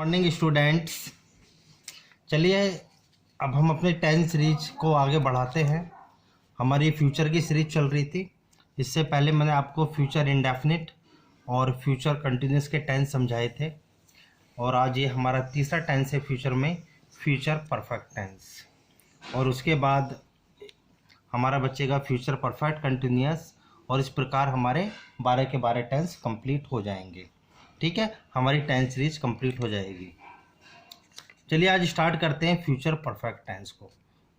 Morning students. चलिए अब हम अपने 10 सीरीज को आगे बढ़ाते हैं। हमारी फ्यूचर की सीरीज चल रही थी। इससे पहले मैंने आपको फ्यूचर इंडेफिनिट और फ्यूचर कंटिन्यूस के टेंस समझाए थे और आज ये हमारा तीसरा टेंस है फ्यूचर में, फ्यूचर परफेक्ट टेंस। और उसके बाद हमारा बचेगा फ्यूचर परफेक्ट कंटिन्यूस और इस प्रकार हमारे 12 के 12 टेंस कंप्लीट हो जाएंगे। ठीक है, हमारी 10 सीरीज कंप्लीट हो जाएगी। चलिए आज स्टार्ट करते हैं फ्यूचर परफेक्ट टेंस को।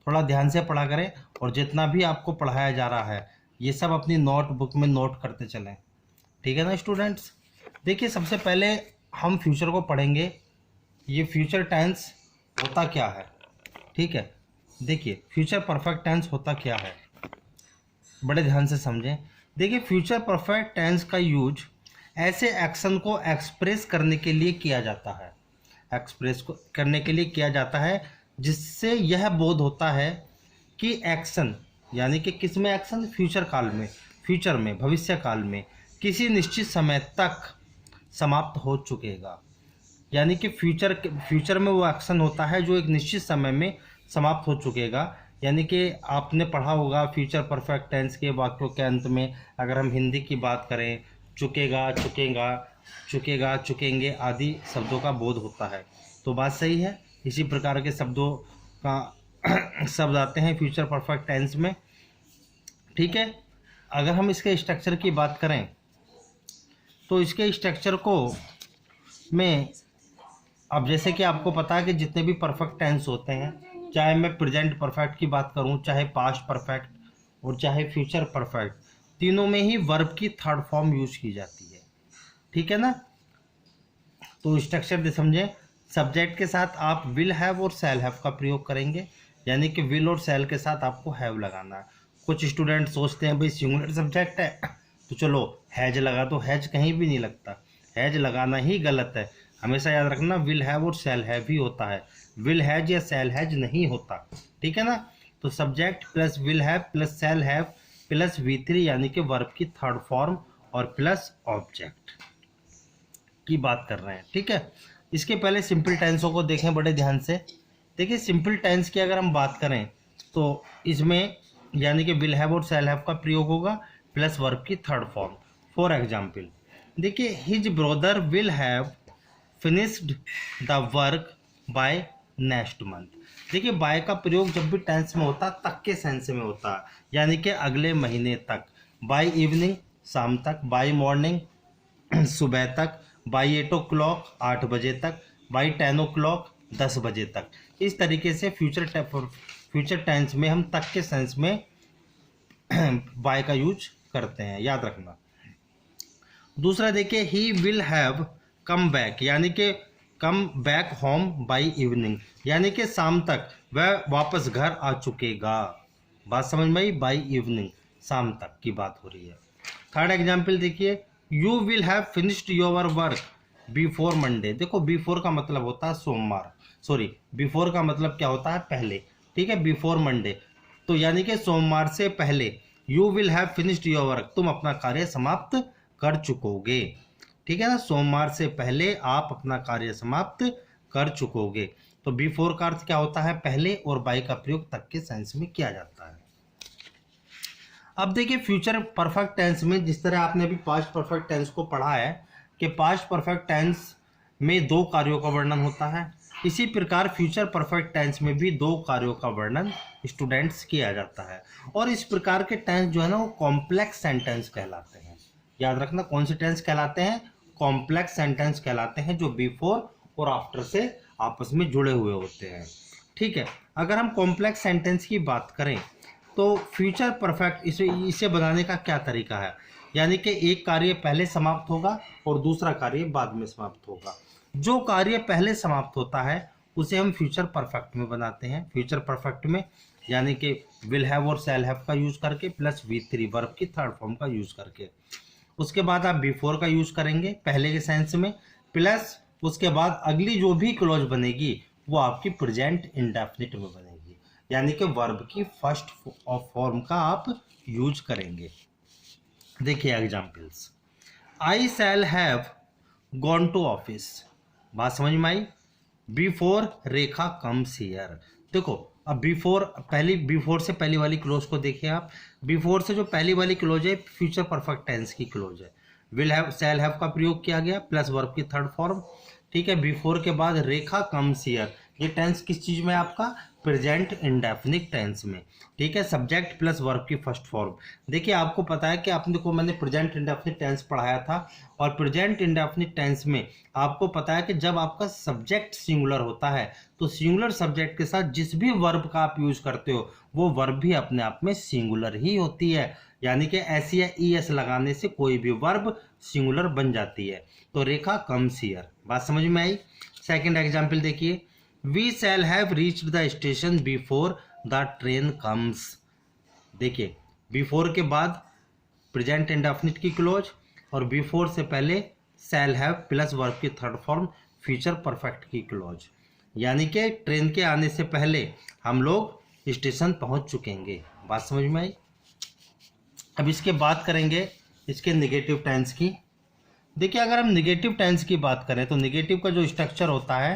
थोड़ा ध्यान से पढ़ा करें और जितना भी आपको पढ़ाया जा रहा है ये सब अपनी नोटबुक में नोट करते चलें। ठीक है ना स्टूडेंट्स। देखिए सबसे पहले हम फ्यूचर को पढ़ेंगे। ये फ्यूचर टेंस होता क्या है, ठीक है। देखिए फ्यूचर परफेक्ट टेंस होता क्या है, बड़े ध्यान से समझें। देखिए फ्यूचर परफेक्ट टेंस का यूज ऐसे एक्शन को एक्सप्रेस करने के लिए किया जाता है, करने के लिए किया जाता है जिससे यह बोध होता है कि एक्शन यानी कि किस में एक्शन, फ्यूचर काल में, फ्यूचर में, भविष्य काल में किसी निश्चित समय तक समाप्त हो चुकेगा। यानी कि फ्यूचर में वो एक्शन होता है जो एक निश्चित समय में समाप्त हो चुकेगा। यानी कि आपने पढ़ा होगा फ्यूचर परफेक्ट टेंस के वाक्यों के अंत में, अगर हम हिंदी की बात करें, चुकेगा, चुकेगा, चुकेगा, चुकेंगे आदि शब्दों का बोध होता है। तो बात सही है, इसी प्रकार के शब्दों का शब्द आते हैं फ्यूचर परफेक्ट टेंस में। ठीक है, अगर हम इसके स्ट्रक्चर की बात करें तो इसके स्ट्रक्चर को में अब जैसे कि आपको पता है कि जितने भी परफेक्ट टेंस होते हैं, चाहे मैं प्रेजेंट परफेक्ट की बात करूं, चाहे पास्ट परफेक्ट और चाहे फ्यूचर परफेक्ट, तीनों में ही वर्ब की थर्ड फॉर्म यूज की जाती है। ठीक है ना। तो स्ट्रक्चर दे समझें। सब्जेक्ट के साथ आप विल हैव और शैल हैव का प्रयोग करेंगे, यानी कि विल और शैल के साथ आपको हैव लगाना है। कुछ स्टूडेंट सोचते हैं भाई सिंगुलर सब्जेक्ट है तो चलो हैज लगा दो, हैज कहीं भी नहीं लगता, हैज लगाना ही गलत है। हमेशा याद रखना विल हैव और शैल हैव ही होता है, विल हैज या शैल हैज नहीं होता। ठीक है ना। तो subject plus will have plus shell have plus V3 यानी कि वर्ब की थर्ड फॉर्म और प्लस ऑब्जेक्ट की बात कर रहे हैं। ठीक है, इसके पहले सिंपल टेंसों को देखें बड़े ध्यान से। देखिए सिंपल टेंस की अगर हम बात करें तो इसमें यानी कि विल हैव और शैल हैव का प्रयोग होगा प्लस वर्ब की थर्ड फॉर्म। फॉर एग्जाम्पल देखिए his brother will have finished the work by next month. देखिए बाय का प्रयोग जब भी टेंस में होता तक के सेंस में होता है, यानी कि अगले महीने तक, बाय इवनिंग शाम तक, बाय मॉर्निंग सुबह तक, बाय 8 o'clock 8 बजे तक, बाय 10 o'clock 10 बजे तक। इस तरीके से फ्यूचर टेंस में हम तक के सेंस में बाय का यूज करते हैं, याद रखना। दूसरा देखिए he will have come back, यानी कि come back home by evening, यानी कि शाम तक वह वापस घर आ चुकेगा। बात समझ में आई, बाय इवनिंग शाम तक की बात हो रही है। थर्ड एग्जाम्पल देखिए you will have finished your work before Monday. देखो बिफोर का मतलब होता है सोमवार, बिफोर का मतलब क्या होता है, पहले। ठीक है, बिफोर मंडे तो यानी कि सोमवार से पहले। You will have finished your work, तुम अपना कार्य समाप्त कर चुकोगे। ठीक है ना, सोमवार से पहले आप अपना कार्य समाप्त कर चुकोगे। तो बिफोर का अर्थ क्या होता है, पहले, और बाय का प्रयोग तक के सेंस में किया जाता है। अब देखिए फ्यूचर परफेक्ट टेंस में जिस तरह आपने अभी पास्ट परफेक्ट टेंस को पढ़ा है कि पास्ट परफेक्ट टेंस में 2 कार्यों का वर्णन होता है, इसी प्रकार फ्यूचर परफेक्ट टेंस में भी 2 कार्यों का वर्णन स्टूडेंट्स किया जाता है। और इस प्रकार के टेंस जो है ना वो कॉम्प्लेक्स सेंटेंस कहलाते हैं। याद रखना कौन से टेंस कहलाते हैं, कॉम्प्लेक्स सेंटेंस कहलाते हैं, जो बिफोर और आफ्टर से आपस में जुड़े हुए होते हैं। ठीक है, अगर हम कॉम्प्लेक्स सेंटेंस की बात करें तो फ्यूचर परफेक्ट इसे बनाने का क्या तरीका है, यानी कि एक कार्य पहले समाप्त होगा और दूसरा कार्य बाद में समाप्त होगा। जो कार्य पहले समाप्त होता है उसे हम फ्यूचर परफेक्ट में बनाते हैं। फ्यूचर परफेक्ट में यानी कि विल हैव और शैल हैव का यूज करके प्लस V3 वर्ब की थर्ड फॉर्म का यूज करके। उसके बाद आप बिफोर का यूज करेंगे पहले के सेंस में, प्लस उसके बाद अगली जो भी क्लॉज बनेगी वो आपकी प्रेजेंट इंडेफिनिट में बनेगी, यानी कि वर्ब की फर्स्ट फॉर्म का आप यूज करेंगे। देखिए examples, I shall have gone to office, बात समझ में आई। बिफोर रेखा कम्स हियर, देखो अब बिफोर से पहली वाली क्लोज को देखिए आप। बिफोर से जो पहली वाली क्लोज है फ्यूचर परफेक्ट टेंस की क्लोज है। विल हैव शैल हैव का प्रयोग किया गया प्लस वर्ब की थर्ड फॉर्म। ठीक है, बिफोर के बाद रेखा कम्स हियर, ये टेंस किस चीज में आपका, प्रेजेंट इंडेफिनिट टेंस में। ठीक है, सब्जेक्ट प्लस वर्ब की फर्स्ट फॉर्म। देखिए आपको पता है कि आपने को मैंने प्रेजेंट इंडेफिनिट टेंस पढ़ाया था, और प्रेजेंट इंडेफिनिट टेंस में आपको पता है कि जब आपका सब्जेक्ट सिंगुलर होता है तो सिंगुलर सब्जेक्ट के साथ जिस भी वर्ब का आप यूज करते हो वो वर्ब भी अपने आप में सिंगुलर ही होती है, यानी कि एस या ई एस लगाने से कोई भी वर्ब सिंगुलर बन जाती है। तो रेखा कम्स हियर, बात समझ में आई। सेकंड एग्जांपल देखिए, we shall have reached the station before the train comes. देखिए बिफोर के बाद प्रेजेंट इंडेफिनिट की क्लोज, और बिफोर से पहले शैल हैव प्लस वर्ब की थर्ड फॉर्म फ्यूचर परफेक्ट की क्लोज, यानी कि ट्रेन के आने से पहले हम लोग स्टेशन पहुंच चुकेंगे। बात समझ में आई। अब इसके बात करेंगे इसके नेगेटिव टेंस की। देखिए अगर हम नेगेटिव टेंस की बात करें तो नेगेटिव का जो स्ट्रक्चर होता है,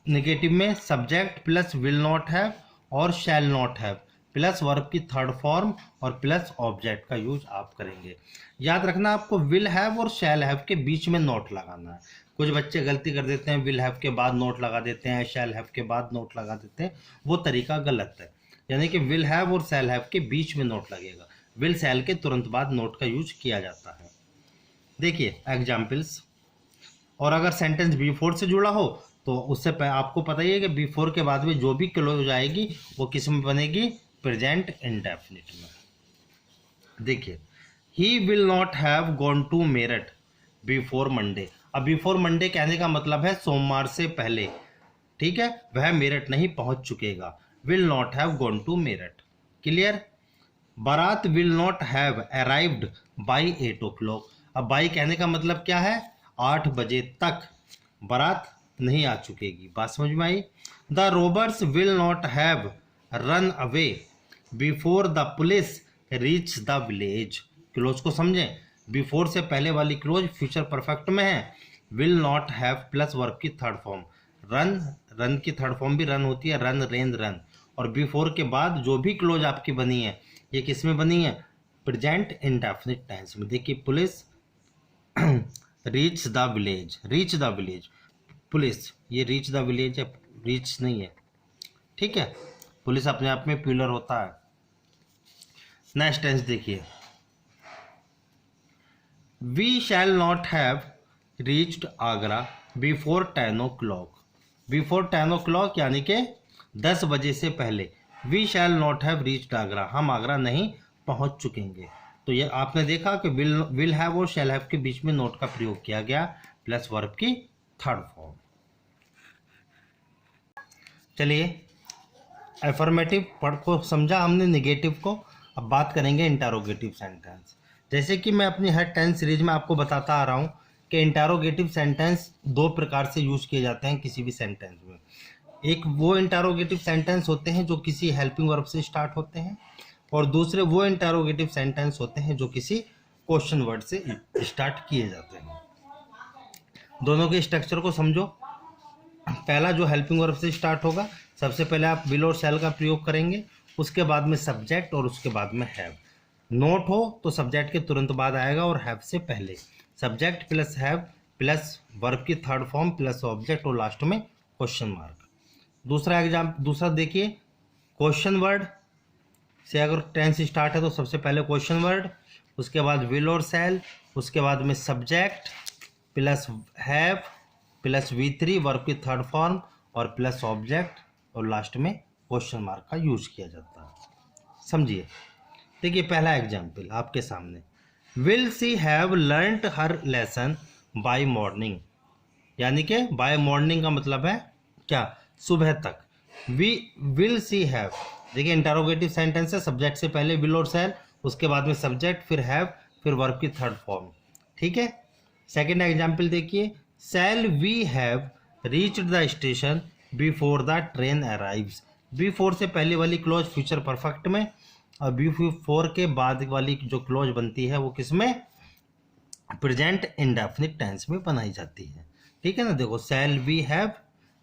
नेगेटिव में subject plus will not have और shall not have plus verb की थर्ड फॉर्म और प्लस ऑब्जेक्ट का यूज आप करेंगे। याद रखना आपको विल हैव और शैल हैव के बीच में नोट लगाना है। कुछ बच्चे गलती कर देते हैं, विल हैव के बाद नोट लगा देते हैं, शैल हैव के बाद नोट लगा देते हैं, वो तरीका गलत है। यानी कि विल हैव और शैल हैव के बीच में नोट लगेगा, विल शैल के तुरंत बाद नोट का यूज किया जाता है। देखिए एग्जाम्पल्स, और अगर सेंटेंस बिफोर से जुड़ा हो तो उससे आपको पता ही है कि बिफोर के बाद में जो भी क्लोज आएगी वो किस में बनेगी, प्रेजेंट इंडेफिनिट में। देखिए he will not have gone to Meerut before Monday. अब बिफोर मंडे कहने का मतलब है सोमवार से पहले। ठीक है, वह मेरठ नहीं पहुंच चुकेगा, will not have gone to Meerut. Clear. बारात will not have arrived by 8 o'clock। अब बाई कहने का मतलब क्या है, 8 बजे तक बारात नहीं आ चुकेगी। बात समझ में आई। The robbers will not have run away before the police reach the village. Close को समझें, बिफोर से पहले वाली क्लोज फ्यूचर परफेक्ट में है, will not have plus verb की थर्ड फॉर्म, रन, रन की थर्ड फॉर्म भी रन होती है, रन रेन रन। और बिफोर के बाद जो भी क्लोज आपकी बनी है ये किस में बनी है, प्रेजेंट इंडेफिनिट टेंस में। देखिए police reach the village, reach the village, police ये रीच द विलेज है, रीच नहीं है। ठीक है, पुलिस अपने आप में प्लूरल होता है। नेक्स्ट टेंस देखिए, we shall not have reached Agra before 10 o'clock। Before 10 o'clock यानी कि 10 बजे से पहले। We shall not have reached Agra, हम आगरा नहीं पहुंच चुकेंगे। तो ये आपने देखा कि विल हैव और शैल हैव के बीच में नोट का प्रयोग किया गया प्लस वर्ब की थर्ड फॉर्म। चलिए एफर्मेटिव पढ़ को समझा हमने, नेगेटिव को। अब बात करेंगे इंटरोगेटिव सेंटेंस। जैसे कि मैं अपनी हर टेंस सीरीज में आपको बताता आ रहा हूँ कि इंटरोगेटिव सेंटेंस 2 प्रकार से यूज किए जाते हैं किसी भी सेंटेंस में। एक वो इंटरोगेटिव सेंटेंस होते हैं जो किसी हेल्पिंग वर्ब से स्टार्ट होते हैं, और दूसरे वो इंटरोगेटिव सेंटेंस होते हैं जो किसी क्वेश्चन वर्ड से स्टार्ट किए जाते हैं। दोनों के स्ट्रक्चर को समझो। पहला जो हेल्पिंग वर्ब से स्टार्ट होगा, सबसे पहले आप विल और शैल का प्रयोग करेंगे, उसके बाद में सब्जेक्ट और उसके बाद में हैव। नोट हो तो सब्जेक्ट के तुरंत बाद आएगा और हैव से पहले। Subject plus have plus verb की थर्ड फॉर्म प्लस ऑब्जेक्ट और लास्ट में क्वेश्चन मार्क। दूसरा देखिए, क्वेश्चन वर्ड से अगर टेंस स्टार्ट है तो सबसे पहले क्वेश्चन वर्ड, उसके बाद विल और शैल, उसके बाद में subject plus have plus V3 verb की थर्ड फॉर्म और प्लस ऑब्जेक्ट और लास्ट में क्वेश्चन मार्क का यूज किया जाता है। समझिए। देखिए पहला एग्जाम्पल आपके सामने, will she have learned her lesson bye morning. यानी कि बाय मॉर्निंग का मतलब है क्या, सुबह तक। विल सी हैव, देखिए इंटरोगेटिव सेंटेंस है, सब्जेक्ट से पहले विल और शैल, उसके बाद में सब्जेक्ट, फिर हैव, फिर वर्ब की थर्ड फॉर्म। ठीक है। सेकेंड एग्जाम्पल देखिए, shall we have reached the station before the train arrives. Before से पहले वाली क्लोज फ्यूचर परफेक्ट में, और बिफोर के बाद वाली जो क्लोज बनती है वो किस में, प्रेजेंट इंडेफिनिट टेंस में बनाई जाती है। ठीक है ना। देखो शैल वी हैव,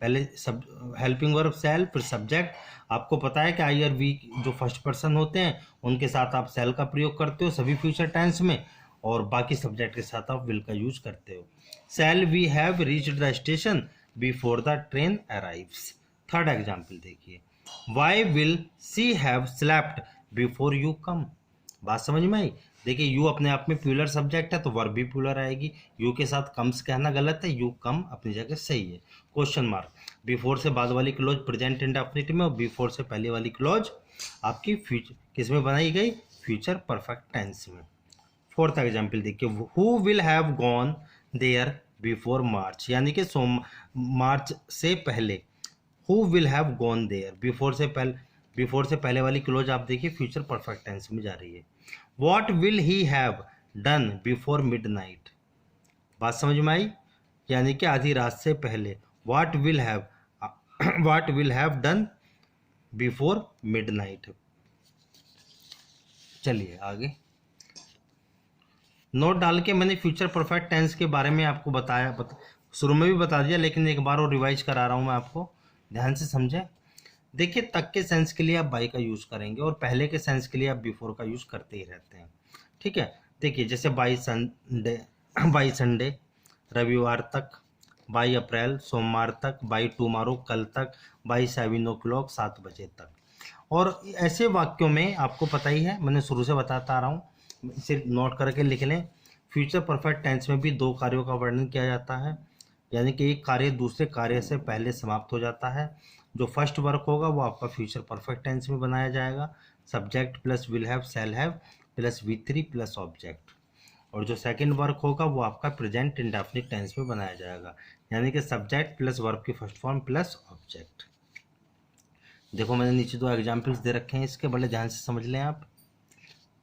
पहले सब हेल्पिंग वर्ब शैल, फिर सब्जेक्ट। आपको पता है कि आई और वी जो फर्स्ट पर्सन होते हैं उनके साथ आप शैल का प्रयोग करते हो सभी फ्यूचर टेंस में, और बाकी सब्जेक्ट के साथ आप विल का यूज करते हो। Shall we have reached the station before the train arrives. Third example देखिए, why will she have slept before you come. बात समझ में आई। देखिए यू अपने आप में प्यूलर सब्जेक्ट है तो वर्ब भी प्यूलर आएगी। यू के साथ कम्स कहना गलत है, यू कम अपनी जगह सही है। क्वेश्चन मार्क, बिफोर से बाद वाली क्लोज प्रेजेंट इंडेफिनिट में, और बिफोर से पहले वाली क्लोज आपकी फ्यूचर किस में बनाई गई, फ्यूचर परफेक्ट टेंस में। फोर्थ एग्जाम्पल देखिए, who will have gone there before March, यानी कि मार्च से पहले। Who will have gone there, before से पहले वाली क्लोज आप देखिए फ्यूचर परफेक्ट टेंस में जा रही है। What will he have done before midnight. बात समझ में आई, यानी कि आधी रात से पहले। What will have done before midnight. चलिए आगे नोट डाल के मैंने फ्यूचर परफेक्ट टेंस के बारे में आपको बताया, शुरू में भी बता दिया, लेकिन एक बार और रिवाइज करा रहा हूं मैं आपको, ध्यान से समझें। देखिए तक के सेंस के लिए आप बाई का यूज करेंगे और पहले के सेंस के लिए आप बिफोर का यूज करते ही रहते हैं। ठीक है, देखिए जैसे बाई संडे रविवार तक, बाई अप्रैल सोमवार तक, बाई टुमारो कल तक, बाई 7 o'clock 7 बजे तक। और ऐसे वाक्यों में आपको पता ही है, मैंने शुरू से बताता आ रहा हूँ, इसे नोट करके लिख लें। फ्यूचर परफेक्ट टेंस में भी दो कार्यों का वर्णन किया जाता है, यानी कि एक कार्य दूसरे कार्य से पहले समाप्त हो जाता है। जो फर्स्ट वर्क होगा वो आपका फ्यूचर परफेक्ट टेंस में बनाया जाएगा, subject plus will have shell have plus V3 plus object. और जो सेकंड वर्क होगा वो आपका प्रेजेंट इंडेफिनिट टेंस में बनाया जाएगा, यानी कि सब्जेक्ट प्लस वर्ब की फर्स्ट फॉर्म प्लस ऑब्जेक्ट। देखो मैंने नीचे दो एग्जाम्पल्स दे रखे हैं, इसके बड़े ध्यान से समझ लें आप।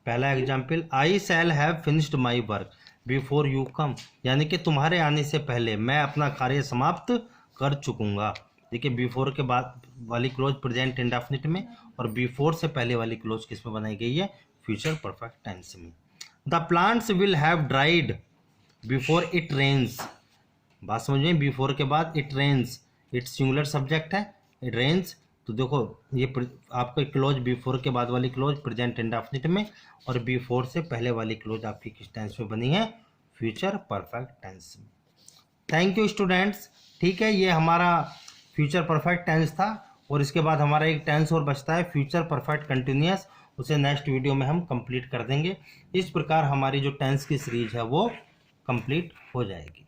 पहला example, I shall have finished my work before you कम, यानी कि तुम्हारे आने से पहले मैं अपना कार्य समाप्त कर चुकूंगा। देखिए बिफोर के बाद वाली क्लोज प्रेजेंट इंडेफिनिट में, और बिफोर से पहले वाली क्लोज किस में बनाई गई है, फ्यूचर परफेक्ट टेंस में। The plants will have dried before it rains. बात समझ में, बिफोर के बाद it rains, it singular subject है, इट रेन्स। तो देखो ये आपका क्लोज बिफोर के बाद वाली क्लोज प्रेजेंट इंडेफिनिट में, और बिफोर से पहले वाली क्लोज आपकी किस टेंस में बनी है, फ्यूचर परफेक्ट टेंस में। Thank you students. ठीक है, ये हमारा फ्यूचर परफेक्ट टेंस था, और इसके बाद हमारा एक टेंस और बचता है फ्यूचर परफेक्ट कंटिन्यूअस, उसे नेक्स्ट वीडियो में हम कंप्लीट कर देंगे। इस प्रकार हमारी जो टेंस की सीरीज है वो कंप्लीट हो जाएगी।